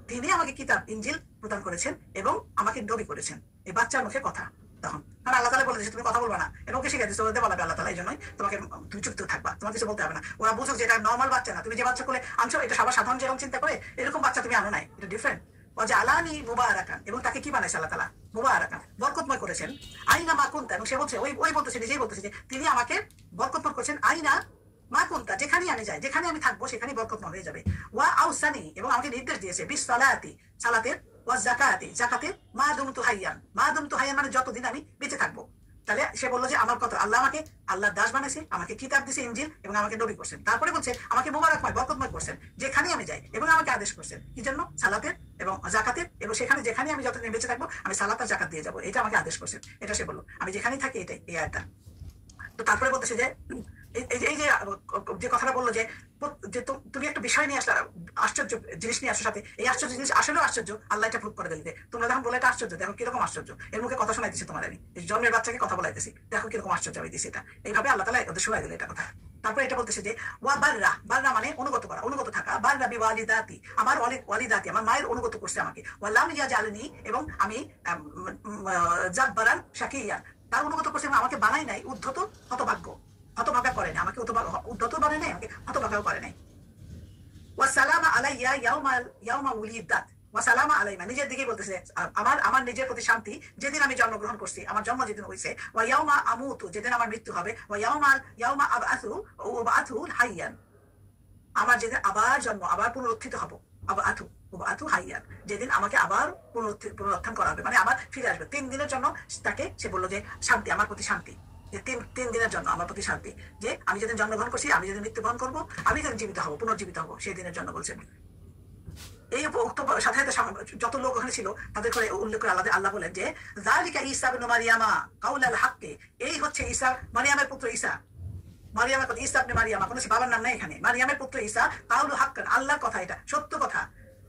তিনি আমাকে কিতাব ইনজিল প্রদান করেছেন এবং আমাকে নবী করেছেন। এই বাচ্চার মুখে কথা তখন, কারণ আল্লাহ তাআলা বলেছে তুমি কথা বলবা না, এবং ওকে শিখে দিচ্ছে, ওদের বলাবে আল্লাহ তাআলা, এই জন্যই তোমাকে, তুমি চুপ থাকবা, তোমার কিছু বলতে হবে না। ওরা বুঝুক যে এটা নর্মাল বাচ্চা না, তুমি যে বাচ্চা কোলে আনছো এটা সবার সাধারণ যেরকম চিন্তা করে এরকম বাচ্চা তুমি আনো নাই, এটা ডিফারেন্ট। ওয়াজআলানি মুবারাকান, এবং তাকে কি বানাইছে আল্লাহ তাআলা? মুবারাকান, বরকতময় করেছেন। আইনা মা কুনতা, এবং সে বলছে ওই বলতেছে, নিজেই বলতেছে যে তিনি আমাকে বরকতময় করেছেন। আইনা মা কুনতা, যেখানেই আমি যাই, যেখানে আমি থাকবো সেখানেই বরকতময় হয়ে যাবে। ওয়া আউসানি, এবং আমাকে নির্দেশ দিয়েছে বিস সালাতি, সালাতের, ওয়া যাকাতি, যাকাতের, মা দুমতু হাইয়ান, মা দুমতু হাইয়ান মানে যতদিন আমি বেঁচে থাকবো। তাহলে সে বললো যে আমার কথা, আল্লাহ আমাকে আল্লাহর দাস বানাইছে, আমাকে কিতাব দিয়েছে ইনজিল, এবং আমাকে নবী করছেন। তারপরে বলছে আমাকে মোবারকময়, বরকতময় করছেন যেখানে আমি যাই, এবং আমাকে আদেশ করছেন কি জন্য? সালাতের এবং যাকাতের, এবং সেখানে যেখানে আমি যতদিন বেঁচে থাকবো আমি সালাত আর যাকাত দিয়ে যাবো, এটা আমাকে আদেশ করছেন। এটা সে বললো, আমি যেখানেই থাকি, এটাই এই আয়াতটা। তো তারপরে বলতেছে যে এই যে কথাটা বললো যে তুমি একটা বিষয় নিয়ে আসলে, আশ্চর্য জিনিস নিয়ে আসো সাথে, এই আশ্চর্য জিনিস আসলেও আশ্চর্য, আল্লাহ এটা প্রুভ করে দিলে। তোমরা যখন বলে এটা আশ্চর্য, দেখো কিরকম আশ্চর্য, এর মুখে কথা শোনাইতেছি তোমার, আমি জন্মের বাচ্চাকে কথা বলাইতেছি, দেখো কিরকম আশ্চর্য আমি দিছি এটা। এইভাবে আল্লাহ তাআলা ওদের শোনাই দিলে এটা কথা। তারপরে এটা বলতেছে যে ওয়া বাররা, বাররা মানে অনুগত করা, অনুগত থাকা। বাররা বিওয়ালিদাতি, আমার ওয়ালিদাতি, আমার মায়ের অনুগত করছে আমাকে। ওয়ালাম ইয়াজালনি, এবং আমি জাব্বারান শাকিয়ান, তার অনুগত করছে, এবং আমাকে বানাই নাই উদ্ধত হতভাগ্য, হতভাগা করে না আমাকে, উদ্ধত বানাই নাই আমাকে, হতভাগাও করে নাই। ওয়াসালামা আলাইয়া ইয়াউমা উলিদাত, ওয়াসালামা আলাইমা, নিজের দিকেই বলতেছে আমার নিজের প্রতি শান্তি যেদিন আমি জন্মগ্রহণ করছি, আমার জন্ম যেদিন হয়েছে। ওয়া ইয়াউমা আমুতু, যেদিন আমার মৃত্যু হবে। ওয়া ইয়াউমা আবআথু হাইয়ান, আমার যেদিন আবার জন্ম, আবার পুনরুত্থিত হব। আবআথু হাইয়ান, যেদিন আমাকে আবার পুনরুত্থান করা হবে, মানে আবার ফিরে আসবে। 3 দিনের জন্য তাকে সে বললো যে শান্তি, আমার প্রতি শান্তি, যে 3 দিনের জন্য আমার প্রতি শান্তি, যে আমি যেদিন জন্মগ্রহণ করছি, আমি যেদিন মৃত্যুবরণ করবো, আমি যেদিন জীবিত হবো, পুনর্জীবিত হবো, সেই দিনের জন্য বলছেন। এই সাথে সাথে যত লোক ওখানে ছিল তাদের করে উল্লেখ করে আল্লাহ বলেন যে যালিকা ঈসা ইবনে মারইয়ামা কাউলাল হক, এই হচ্ছে ঈসা, মারইয়ামের পুত্র ঈসা, মারিয়ামের কথা, ঈসা ইবনে মারিয়ামা, কোনো বাবার নাম নাই এখানে। মারিয়ামের পুত্র ঈসা কাউলু হাক্কান, আল্লাহর কথা, এটা সত্য কথা,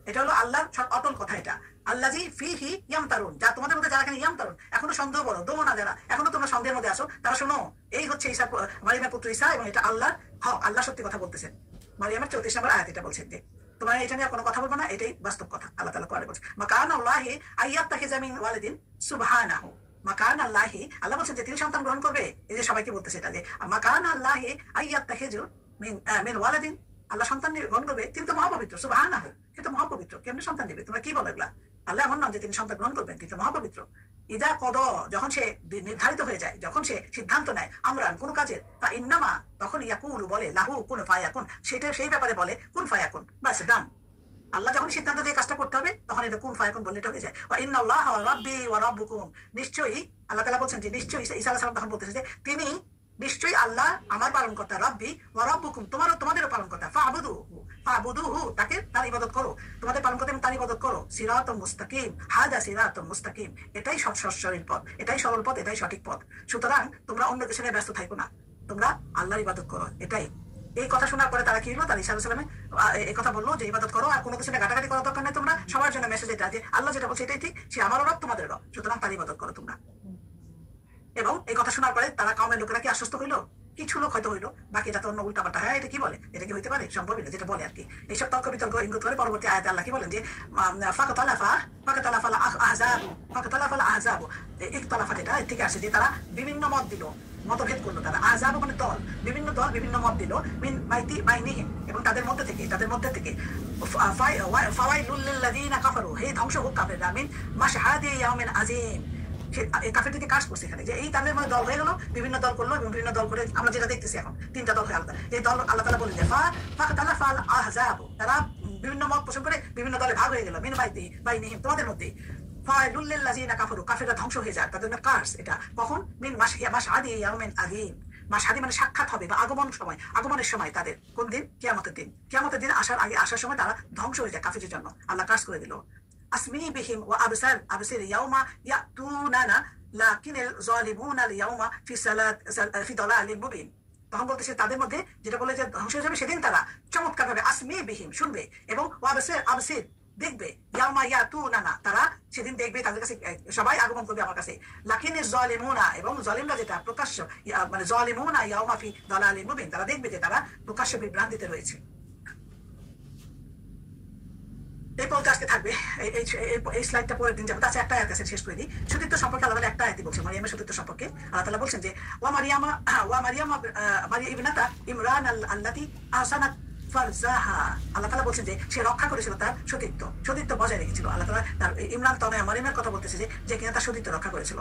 এটা হলো আল্লাহর অটল কথা। এটা আল্লাজি ফিহি ইয়ামতারুন, যা তোমাদের মধ্যে যারা এখানে ইয়ামতারুন, এখনো সন্দেহ বলো, দোমনা যারা এখনো তোমরা সন্দেহের মধ্যে আসো, তারা শোনো, এই হচ্ছে ঈসা, মারিয়ামের পুত্র ঈসা, এবং এটা আল্লাহর হক, আল্লাহ সত্যি কথা বলতেছেন। মারিয়ামের 34 নম্বর আয়াত এটা বলছেন যে তোমরা এটা নিয়ে কোনো কথা বলবো না, এটাই বাস্তব কথা। আল্লাহ তাআলা কোরআনে বলছেন, মাকান আল্লাহি আইয়াত্তাখিযা মিন ওয়ালিদিন সুবহানাহু, মাকান আল্লাহি, আল্লাহ বলছেন যে তিনি সন্তান গ্রহণ করবে। এই যে সবাইকে বলতেছে এটা যে মাকান আল্লাহি আইয়াত্তাখিযু মিন ওয়ালিদিন, আল্লাহ সন্তান গ্রহণ করবে, তিনি তো মহাপবিত্র, সুবহানাহু, কিন্তু মহাপবিত্র, কেমনে সন্তান নেবে? তোমরা কি বলো এগুলা? আল্লাহ এমন নাম যে তিনি সন্তান গ্রহণ করবেন, তিনি তো মহাপবিত্র। ইদা কদ, যখন সে নির্ধারিত হয়ে যায়, যখন সে সিদ্ধান্ত নেয় আমরান কোন কাজের, তা ইন্নামা, তখন ইয়াকুলু বলে, লাহু কুন ফায়াকুন, সেটা সেই ব্যাপারে বলে কুন ফায়াকুন, বাস ডান। আল্লাহ যখন সিদ্ধান্ত দিয়ে কাজটা করতে হবে, তখন এটা কুন ফায়াকুন বললে এটা হয়ে যায়। ওয়া ইন্নাল্লাহা রাব্বি ওয়া রাব্বুকুম, নিশ্চয়ই আল্লাহ তাআলা বলছেন যে নিশ্চয়ই, ঈসা আলাইহিস সালাম তখন বলতেছে যে তিনি নিশ্চয়ই আল্লাহ আমার পালনকর্তা, রাব্বি ওয়া রাব্বুকুম, তোমাদেরও পালনকর্তা, ফাবুদুহু, তাকে তার ইবাদত করো, তোমাদের পালনকর্তা এবং তার ইবাদত করো। সিরাতুম মুস্তাকিম, হাদা সিরাতুম মুস্তাকিম, এটাই সরল পথ, এটাই সরল পথ, এটাই সঠিক পথ। সুতরাং তোমরা অন্য কিছু নিয়ে ব্যস্ত থাকো না, তোমরা আল্লাহর ইবাদত করো, এটাই। এই কথা শোনার পরে তারা কি হলো, তারা ঈসা আলাইহিস সালামে এই কথা বললো যে ইবাদত করো, আর কোনো কিছু নিয়ে ঘাটাঘাটি করার দরকার নেই, তোমরা সবার জন্য মেসেজ এটা যে আল্লাহ যেটা বলছে এটাই ঠিক, সে আমারও রব তোমাদের রব, সুতরাং তার ইবাদত করো তোমরা। এবং এই কথা শোনার পরে তারা কাউমের লোকেরা কি আশ্বস্ত হইলো? কিছু লোক হয়তো হইলো, বাকি এটা তো অন্য উল্টাপাল্টা। হ্যাঁ, এটা কি বলে, এটা কি হইতে পারে? সম্ভব না, যেটা বলে আর কি। এইসব তর্ক বিতর্ক ইঙ্গিত করে পরবর্তী আয়াতে আল্লাহ কি বলেন যে ইখতালাফা, যেটা এর থেকে আসে যে তারা বিভিন্ন মত দিল, মতভেদ করলো তারা। আহজাব মানে দল, বিভিন্ন দল বিভিন্ন মত দিল, মিন বাইনিহিম, এবং তাদের মধ্যে থেকে ফাওয়াইলুল লিল্লাযিনা কাফারু, হে ধ্বংস হোক কাফেররা, মিন মাশহাদি ইয়াউমিন আযীম, কাফেরদেরকে কাজ করছে এখানে, যে এই তাদের মধ্যে দল হয়ে গেল, বিভিন্ন দল করলো, এবং বিভিন্ন দল করে আমরা যেটা দেখতেছি এখন 3টা দল হয়ে আলাদা। এই দল আল্লাহ তাআলা বলেন যে ফাকাতালাফাল আহজাব, তারা বিভিন্ন মত পোষণ করে বিভিন্ন দলে ভাগ হয়ে গেল, মিন বাইনিহিম, তোমাদের মধ্যে। ফাওয়াইলুল লিল্লাযিনা কাফারু, কাফেররা ধ্বংস হয়ে যায়, তাদের জন্য কার্স এটা। কখন? মিন মাশহাদি ইয়াউমিন আযীম, মাশহাদি মানে সাক্ষাৎ হবে বা আগমনের সময় তাদের। কোন দিন? কিয়ামতের দিন। কিয়ামতের দিন আসার সময় তারা ধ্বংস হয়ে যায় কাফেরদের জন্য, আল্লাহ কার্স করে দিল। আসমি বিহিম ওয়া আবসির ইয়াউমা ইয়াতুনানা লাকিনাল যালিমুনা ইয়াউমা ফি দালালিন মুবিন। তখন বলতেছে তাদের মধ্যে যেটা বলে যে ধ্বংস হয়ে যাবে, সেদিন তারা চমৎকার ভাবে আসমি বিহিম শুনবে, এবং আবসির দেখবে, ইয়াউমা ইয়াতুনানা তারা সেদিন দেখবে, তাদের কাছে সবাই আগমন করবে আমার কাছে। লাকিনাল যালিমুনা, এবং জালিমরা যেটা প্রকাশ্য, মানে যালিমুনা ইয়াউমা ফি দালালিন মুবিন, তারা দেখবে যে তারা প্রকাশ্য বিভ্রান্তিতে রয়েছে। এই পর্যন্ত আজকে থাকবে, এই স্লাইডটা পরের দিন যাবে। আচ্ছা, একটা আয়াত আছে, শেষ করে দিই। সতীত্ব সম্পর্কে আল্লাহ একটা আয়াতই বলছে, মারিয়ামের সতীত্ব সম্পর্কে আল্লাহ তাআলা বলছেন যে মারিয়া ইবনাতা ইমরান আল্লাতী আহসানাত ফারজাহা, আল্লাহ তাআলা বলছেন যে সে রক্ষা করেছিল তার সতীত্ব বজায় রেখেছিল। আল্লাহ তাআলা তার ইমরান তনয়া মারিয়ামের কথা বলতেছে যে কিনা তার সতীত্ব রক্ষা করেছিল।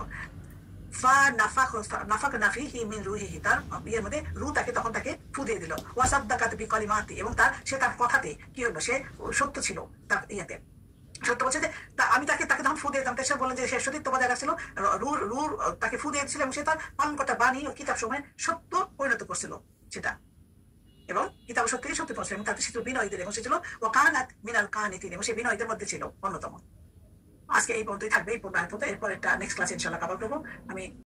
তার ইয়ের মধ্যে রু তাকে তখন তাকে ফু দিয়ে দিল। ওয়াসাদ্দাকাত বিকালিমাতি, এবং সে তার কথাতে কি হলো, সে সত্য ছিল তার ইয়েতে, সত্য বলছে যে আমি তাকে তখন ফু দিয়ে দিতাম, সে বলেন যে সে সতীত্ব বজায় রাখছিল, রুর তাকে ফু দিয়ে দিচ্ছিল, এবং সে তার পালন কর্তা বাণী ও কিতাব সময় সত্য পরিণত করছিল সেটা, এবং কিতাব সত্যি সত্যি পড়ছিল, এবং তাতে সে বিনয়ীদের, এবং সে ছিল ও কানাত মিনাল কানিতিন, এবং সে বিনয়ীদের মধ্যে ছিল অন্যতম। আজকে এই পর্যন্তই থাকবে, এই পর্যন্ত। এরপর একটা নেক্সট ক্লাসে ইনশাআল্লাহ কভার করবো আমি।